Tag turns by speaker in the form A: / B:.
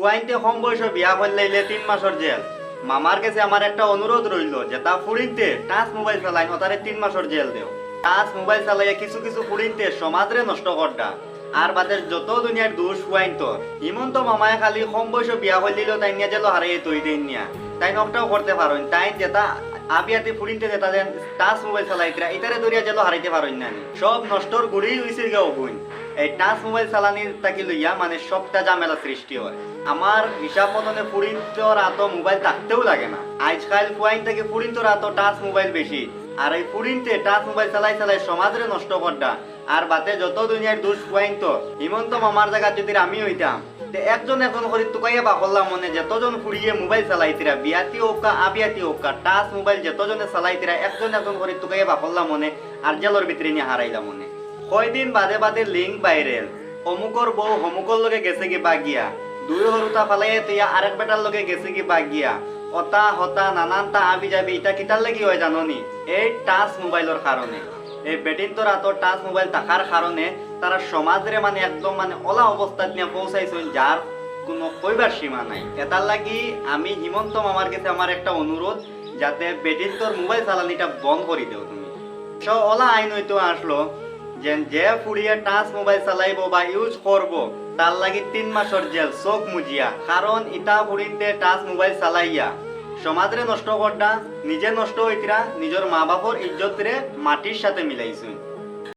A: ফুয়াইনতে কম বয়সে বিয়া করলাইলে 3 মাসের জেল। মামার কাছে আমার একটা অনুরোধ রইল যে তা ফুড়িনতে টাচ মোবাইল চালাই ওতারে 3 মাসের জেল দেও। টাচ মোবাইল চালাইয়া কিছু কিছু ফুড়িনতে সমাজরে নষ্ট করডা। আর বাদের যত দুনিয়ার দোষ ফুয়াইন তো হিমন্ত মামায় খালি কম বয়সে বিয়া করলিল তাই নিয়ে জেল হারিয়ে তৈ দেন নিয়া তাই নকটাও করতে পারেন তাই যেটা আবিয়াতে ফুড়িনতে যেটা দেন টাচ মোবাইল চালাইতরা এটারে দরিয়া জেল হারাইতে পারেন না সব নষ্টর গুড়ি হইছে গেও গুণ। এই টাচ মোবাইল চালানির তাকি লইয়া মানে সবটা ঝামেলা সৃষ্টি হয়। আমার হিসাব মতনে ফুড়িন তো রাত মোবাইল থাকতেও লাগে না। আজকাল ফুয়াইন থেকে ফুড়িন তো রাত টাচ মোবাইল বেশি। আর এই ফুড়িনতে টাচ মোবাইল চালাই চালাই সমাজরে নষ্ট করডা। আর বাতে যত দুনিয়ার দোষ ফুয়াইন তো হিমন্ত মামার জায়গা যদি আমি হইতাম একজন এখন করি তুকাইয়া বাকল্লাম মনে যতজন ফুড়িয়ে মোবাইল চালাইতিরা বিয়াতি হোকা আবিয়াতি হোকা টাচ মোবাইল যতজনে চালাইতিরা একজন এখন করি তুকাইয়া বাকল্লাম মনে আর জেলর ভিতরে নিয়ে হারাইলাম মনে। কয়দিন বাদে বাদে লিঙ্ক ভাইরাল অমুকর বউ হমুকর লগে গেছে কি বাগিয়া দুই হরুতা ফালাইয়া তুইয়া আরেক বেটার লগে গেছে কি বাগিয়া অতা হতা নানান তা আবি যাবি এটা কিতার লাগি হয় জাননি এই টাচ মোবাইলের কারণে। এই বেটিন তো রাত টাচ মোবাইল থাকার কারণে তারা সমাজরে মানে একদম মানে অলা অবস্থাত নিয়ে পৌঁছাইছিল যার কোনো কইবার সীমা নাই। এটার লাগি আমি হিমন্ত মামার কাছে আমার একটা অনুরোধ যাতে বেটিন তোর মোবাইল চালানিটা বন্ধ করে দেও তুমি। অলা আইন হইতো আসলো যে ফুড়িয়ে টাচ মোবাইল চালাইব বা ইউজ করব তার লাগি 3 মাসের জেল চোখ মুজিয়া। কারণ ইটা ফুড়িনতে টাচ মোবাইল চালাইয়া সমাজরে নষ্ট করডা নিজে নষ্ট হইতিরা নিজের মা বাপর ইজ্জতরে মাটির সাথে মিলাইছুন।